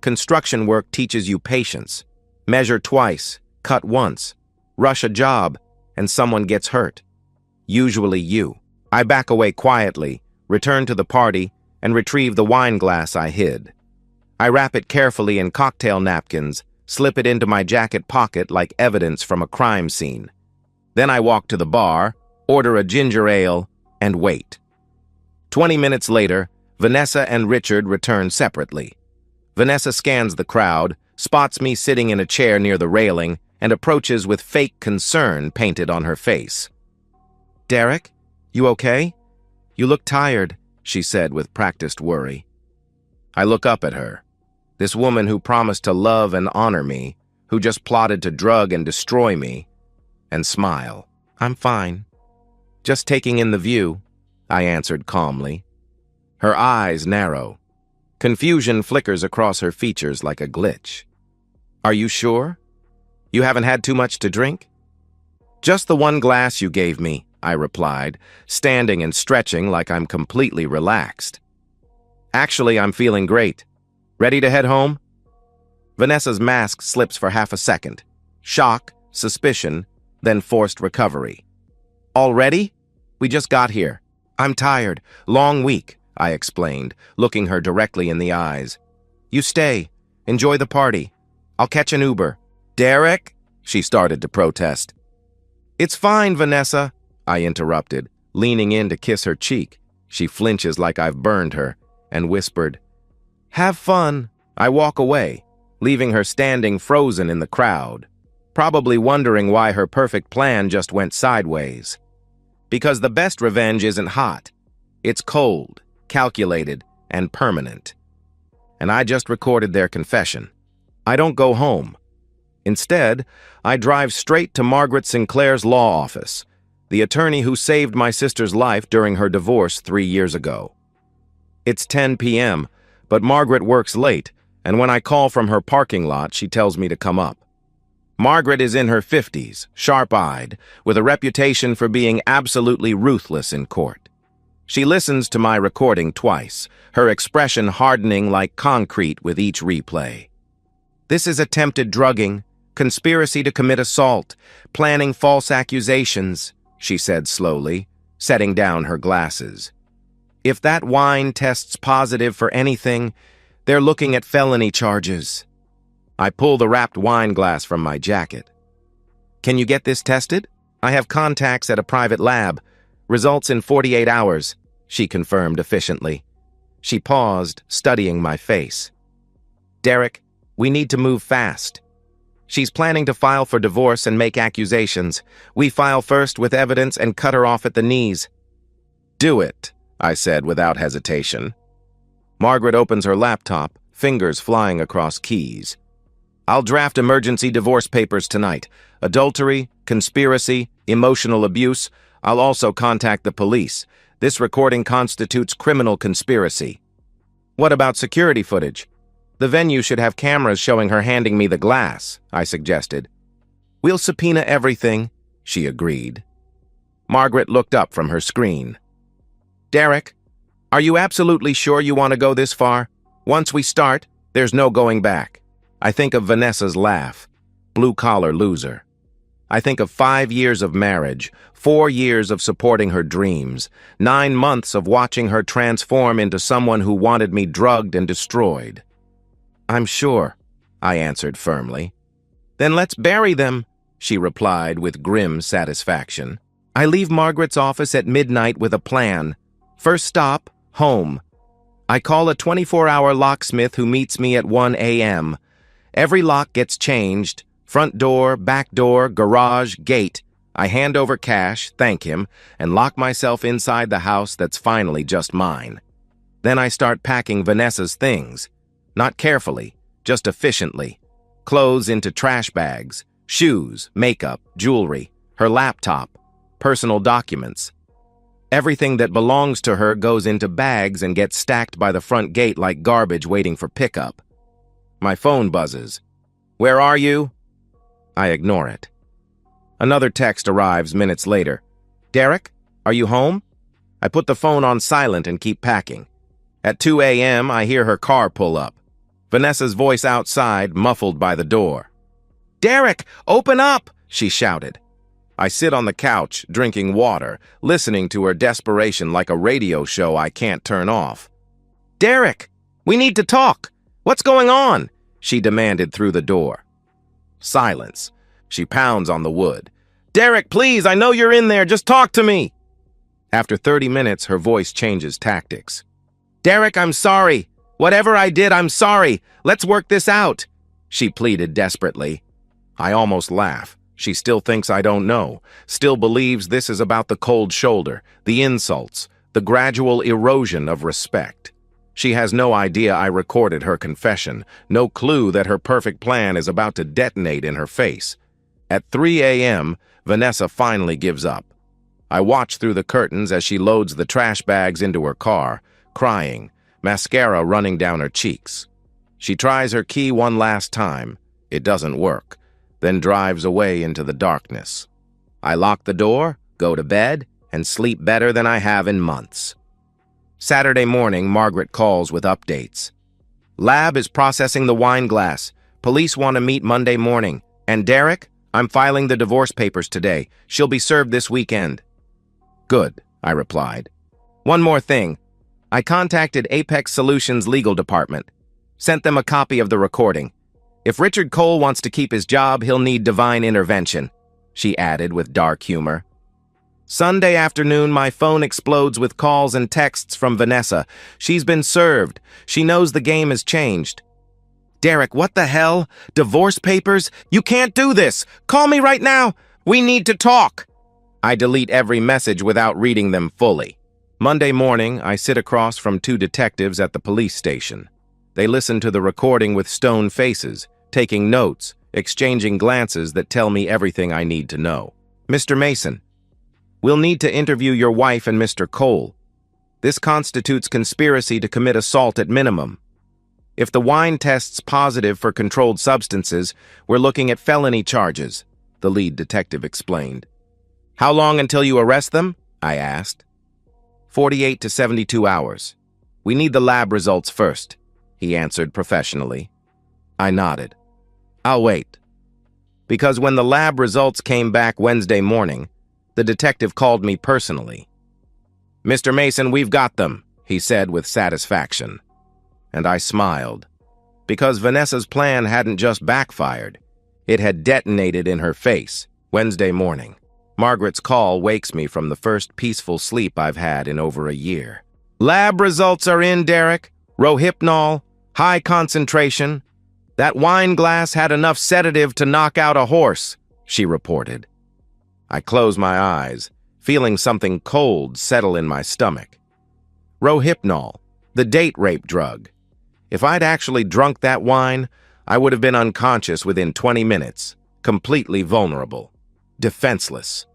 Construction work teaches you patience. Measure twice, cut once, rush a job, and someone gets hurt. Usually you. I back away quietly, return to the party, and retrieve the wine glass I hid. I wrap it carefully in cocktail napkins, slip it into my jacket pocket like evidence from a crime scene. Then I walk to the bar, order a ginger ale, and wait. 20 minutes later, Vanessa and Richard return separately. Vanessa scans the crowd, spots me sitting in a chair near the railing, and approaches with fake concern painted on her face. "Derek, you okay? You look tired," she said with practiced worry. I look up at her. This woman who promised to love and honor me, who just plotted to drug and destroy me, and smile. "I'm fine. Just taking in the view," I answered calmly. Her eyes narrow. Confusion flickers across her features like a glitch. "Are you sure? You haven't had too much to drink?" "Just the one glass you gave me," I replied, standing and stretching like I'm completely relaxed. "Actually, I'm feeling great. Ready to head home?" Vanessa's mask slips for half a second. Shock, suspicion, then forced recovery. "Already? We just got here. I'm tired. Long week," I explained, looking her directly in the eyes. "You stay. Enjoy the party. I'll catch an Uber." "Derek?" she started to protest. "It's fine, Vanessa," I interrupted, leaning in to kiss her cheek. She flinches like I've burned her, and whispered, "Have fun." I walk away, leaving her standing frozen in the crowd, probably wondering why her perfect plan just went sideways. Because the best revenge isn't hot. It's cold, calculated, and permanent. And I just recorded their confession. I don't go home. Instead, I drive straight to Margaret Sinclair's law office, the attorney who saved my sister's life during her divorce 3 years ago. It's 10 p.m., but Margaret works late, and when I call from her parking lot, she tells me to come up. Margaret is in her 50s, sharp-eyed, with a reputation for being absolutely ruthless in court. She listens to my recording twice, her expression hardening like concrete with each replay. "This is attempted drugging, conspiracy to commit assault, planning false accusations," she said slowly, setting down her glasses. "If that wine tests positive for anything, they're looking at felony charges." I pull the wrapped wine glass from my jacket. "Can you get this tested? I have contacts at a private lab. Results in 48 hours, she confirmed efficiently. She paused, studying my face. "Derek, we need to move fast. She's planning to file for divorce and make accusations. We file first with evidence and cut her off at the knees." "Do it," I said without hesitation. Margaret opens her laptop, fingers flying across keys. "I'll draft emergency divorce papers tonight. Adultery, conspiracy, emotional abuse. I'll also contact the police. This recording constitutes criminal conspiracy." "What about security footage? The venue should have cameras showing her handing me the glass," I suggested. "We'll subpoena everything," she agreed. Margaret looked up from her screen. "Derek, are you absolutely sure you want to go this far? Once we start, there's no going back." I think of Vanessa's laugh, blue-collar loser. I think of 5 years of marriage, 4 years of supporting her dreams, 9 months of watching her transform into someone who wanted me drugged and destroyed. "I'm sure," I answered firmly. "Then let's bury them," she replied with grim satisfaction. I leave Margaret's office at midnight with a plan. First stop, home. I call a 24-hour locksmith who meets me at 1 a.m. Every lock gets changed. Front door, back door, garage, gate. I hand over cash, thank him, and lock myself inside the house that's finally just mine. Then I start packing Vanessa's things. Not carefully, just efficiently. Clothes into trash bags, shoes, makeup, jewelry, her laptop, personal documents. Everything that belongs to her goes into bags and gets stacked by the front gate like garbage waiting for pickup. My phone buzzes. "Where are you?" I ignore it. Another text arrives minutes later. "Derek, are you home?" I put the phone on silent and keep packing. At 2 a.m., I hear her car pull up. Vanessa's voice outside, muffled by the door. "Derek, open up!" she shouted. I sit on the couch, drinking water, listening to her desperation like a radio show I can't turn off. Derek, we need to talk. What's going on? She demanded through the door. Silence. She pounds on the wood. Derek, please, I know you're in there. Just talk to me. After 30 minutes, her voice changes tactics. Derek, I'm sorry. Whatever I did, I'm sorry. Let's work this out, she pleaded desperately. I almost laugh. She still thinks I don't know, still believes this is about the cold shoulder, the insults, the gradual erosion of respect. She has no idea I recorded her confession, no clue that her perfect plan is about to detonate in her face. At 3 a.m., Vanessa finally gives up. I watch through the curtains as she loads the trash bags into her car, crying, mascara running down her cheeks. She tries her key one last time. It doesn't work, then drives away into the darkness. I lock the door, go to bed, and sleep better than I have in months. Saturday morning, Margaret calls with updates. Lab is processing the wine glass. Police want to meet Monday morning. And Derek, I'm filing the divorce papers today. She'll be served this weekend. Good, I replied. One more thing. I contacted Apex Solutions legal department. Sent them a copy of the recording. If Richard Cole wants to keep his job, he'll need divine intervention, she added with dark humor. Sunday afternoon, my phone explodes with calls and texts from Vanessa. She's been served. She knows the game has changed. Derek, what the hell? Divorce papers? You can't do this! Call me right now! We need to talk! I delete every message without reading them fully. Monday morning, I sit across from two detectives at the police station. They listen to the recording with stone faces, taking notes, exchanging glances that tell me everything I need to know. Mr. Mason, we'll need to interview your wife and Mr. Cole. This constitutes conspiracy to commit assault at minimum. If the wine tests positive for controlled substances, we're looking at felony charges, the lead detective explained. How long until you arrest them? I asked. 48 to 72 hours. We need the lab results first, he answered professionally. I nodded. I'll wait. Because when the lab results came back Wednesday morning, the detective called me personally. Mr. Mason, we've got them, he said with satisfaction. And I smiled. Because Vanessa's plan hadn't just backfired. It had detonated in her face Wednesday morning. Margaret's call wakes me from the first peaceful sleep I've had in over a year. Lab results are in, Derek. Rohypnol, high concentration. That wine glass had enough sedative to knock out a horse, she reported. I close my eyes, feeling something cold settle in my stomach. Rohypnol, the date rape drug. If I'd actually drunk that wine, I would have been unconscious within 20 minutes, completely vulnerable, defenseless.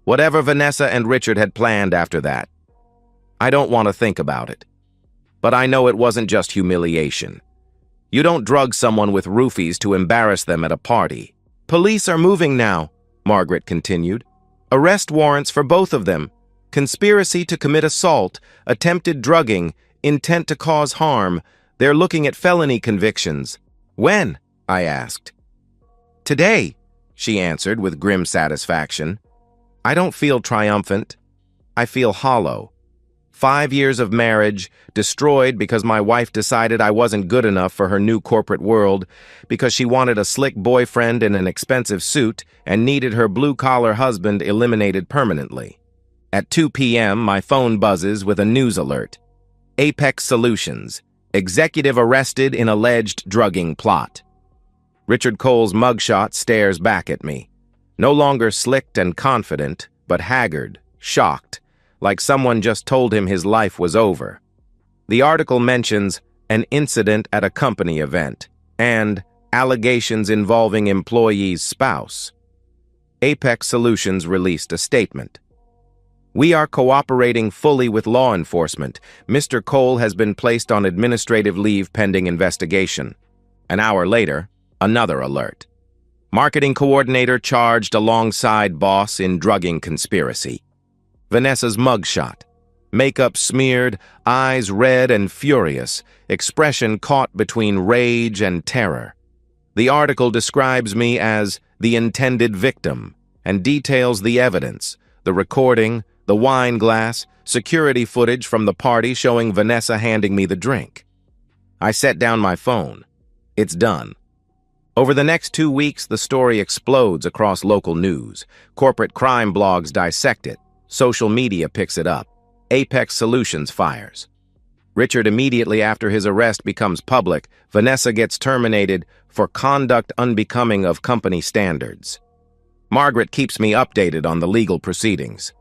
Whatever Vanessa and Richard had planned after that. I don't want to think about it. But I know it wasn't just humiliation. You don't drug someone with roofies to embarrass them at a party. Police are moving now, Margaret continued. Arrest warrants for both of them. Conspiracy to commit assault, attempted drugging, intent to cause harm. They're looking at felony convictions. When? I asked. Today, she answered with grim satisfaction. I don't feel triumphant. I feel hollow. 5 years of marriage, destroyed because my wife decided I wasn't good enough for her new corporate world, because she wanted a slick boyfriend in an expensive suit and needed her blue-collar husband eliminated permanently. At 2 p.m., my phone buzzes with a news alert. Apex Solutions. Executive arrested in alleged drugging plot. Richard Cole's mugshot stares back at me. No longer slicked and confident, but haggard, shocked, like someone just told him his life was over. The article mentions an incident at a company event and allegations involving employee's spouse. Apex Solutions released a statement. We are cooperating fully with law enforcement. Mr. Cole has been placed on administrative leave pending investigation. An hour later, another alert. Marketing coordinator charged alongside boss in drugging conspiracy. Vanessa's mugshot. Makeup smeared, eyes red and furious, expression caught between rage and terror. The article describes me as the intended victim and details the evidence, the recording, The wine glass, security footage from the party showing Vanessa handing me the drink. I set down my phone. It's done. Over the next 2 weeks, the story explodes across local news. Corporate crime blogs dissect it. Social media picks it up. Apex Solutions fires. Richard, immediately after his arrest becomes public, Vanessa gets terminated for conduct unbecoming of company standards. Margaret keeps me updated on the legal proceedings.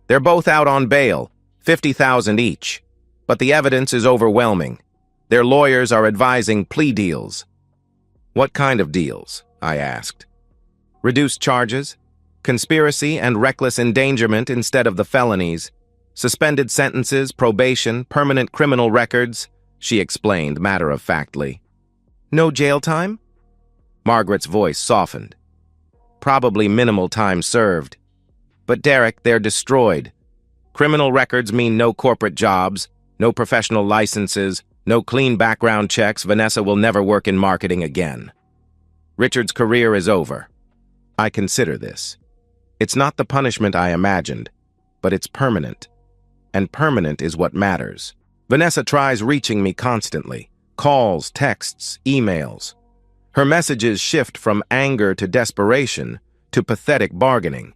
They're both out on bail, $50,000 each. But the evidence is overwhelming. Their lawyers are advising plea deals. What kind of deals? I asked. Reduced charges, conspiracy and reckless endangerment instead of the felonies, suspended sentences, probation, permanent criminal records, she explained matter-of-factly. No jail time? Margaret's voice softened. Probably minimal time served. But Derek, they're destroyed. Criminal records mean no corporate jobs, no professional licenses, no clean background checks. Vanessa will never work in marketing again. Richard's career is over. I consider this. It's not the punishment I imagined, but it's permanent. And permanent is what matters. Vanessa tries reaching me constantly. Calls, texts, emails. Her messages shift from anger to desperation to pathetic bargaining.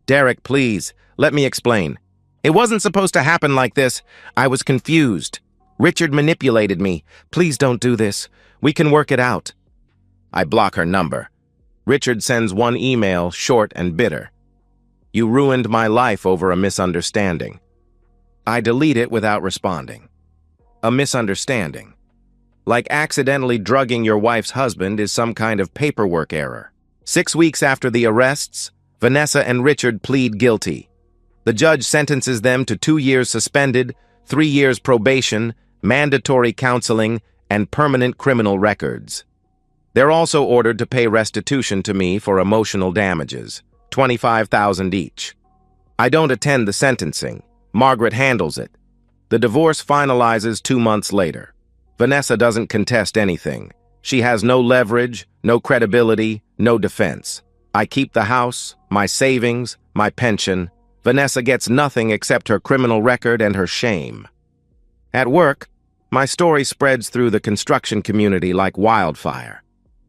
Derek, please, let me explain. It wasn't supposed to happen like this. I was confused. Richard manipulated me. Please don't do this. We can work it out. I block her number. Richard sends one email, short and bitter. You ruined my life over a misunderstanding. I delete it without responding. A misunderstanding. Like accidentally drugging your wife's husband is some kind of paperwork error. 6 weeks after the arrests, Vanessa and Richard plead guilty. The judge sentences them to 2 years suspended, 3 years probation, mandatory counseling, and permanent criminal records. They're also ordered to pay restitution to me for emotional damages, $25,000 each. I don't attend the sentencing. Margaret handles it. The divorce finalizes 2 months later. Vanessa doesn't contest anything. She has no leverage, no credibility, no defense. I keep the house, my savings, my pension. Vanessa gets nothing except her criminal record and her shame. At work, my story spreads through the construction community like wildfire.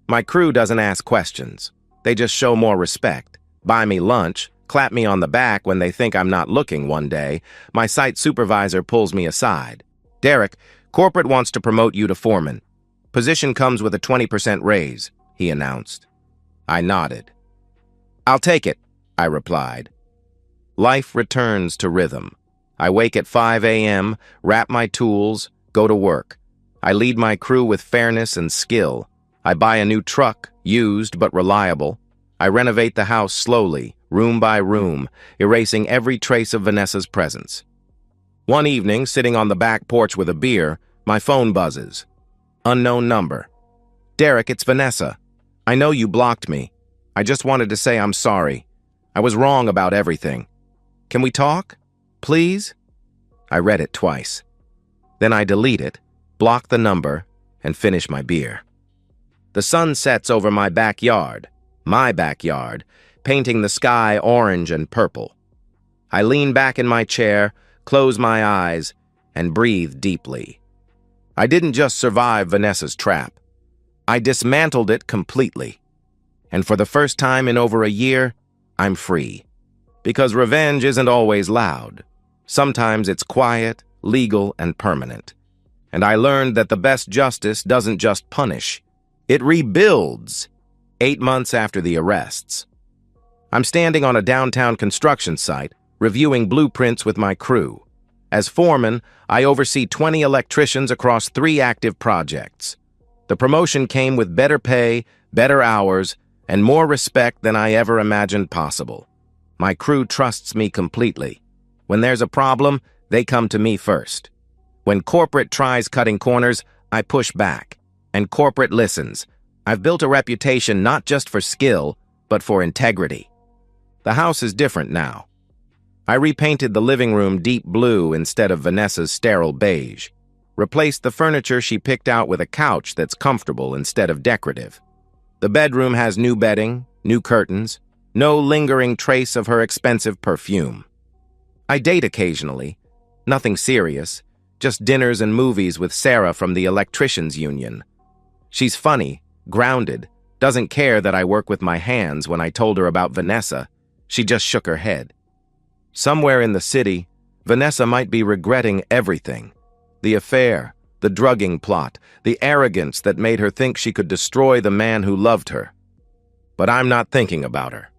My crew doesn't ask questions. They just show more respect, buy me lunch, clap me on the back when they think I'm not looking one day. My site supervisor pulls me aside. Derek, corporate wants to promote you to foreman. Position comes with a 20% raise, he announced. I nodded. I'll take it, I replied. Life returns to rhythm. I wake at 5 a.m., wrap my tools, go to work. I lead my crew with fairness and skill. I buy a new truck, used but reliable. I renovate the house slowly, room by room, erasing every trace of Vanessa's presence. One evening, sitting on the back porch with a beer, my phone buzzes. Unknown number. Derek, it's Vanessa. I know you blocked me. I just wanted to say I'm sorry. I was wrong about everything. Can we talk? Please? I read it twice. Then I delete it, block the number, and finish my beer. The sun sets over my backyard, painting the sky orange and purple. I lean back in my chair, close my eyes, and breathe deeply. I didn't just survive Vanessa's trap. I dismantled it completely. And for the first time in over a year, I'm free. Because revenge isn't always loud. Sometimes it's quiet, legal, and permanent. And I learned that the best justice doesn't just punish. It rebuilds. 8 months after the arrests. I'm standing on a downtown construction site, reviewing blueprints with my crew. As foreman, I oversee 20 electricians across 3 active projects. The promotion came with better pay, better hours, and more respect than I ever imagined possible. My crew trusts me completely. When there's a problem, they come to me first. When corporate tries cutting corners, I push back. And corporate listens. I've built a reputation not just for skill, but for integrity. The house is different now. I repainted the living room deep blue instead of Vanessa's sterile beige. Replaced the furniture she picked out with a couch that's comfortable instead of decorative. The bedroom has new bedding, new curtains, no lingering trace of her expensive perfume. I date occasionally. Nothing serious. Just dinners and movies with Sarah from the Electricians Union. She's funny, grounded, doesn't care that I work with my hands. When I told her about Vanessa, she just shook her head. Somewhere in the city, Vanessa might be regretting everything. The affair, the drugging plot, the arrogance that made her think she could destroy the man who loved her. But I'm not thinking about her.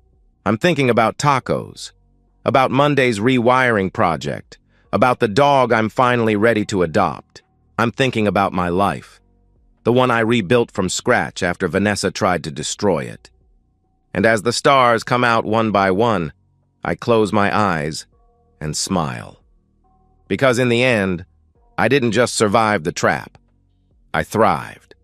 I'm thinking about tacos, about Monday's rewiring project, about the dog I'm finally ready to adopt. I'm thinking about my life, the one I rebuilt from scratch after Vanessa tried to destroy it. And as the stars come out one by one, I close my eyes and smile. Because in the end, I didn't just survive the trap. I thrived.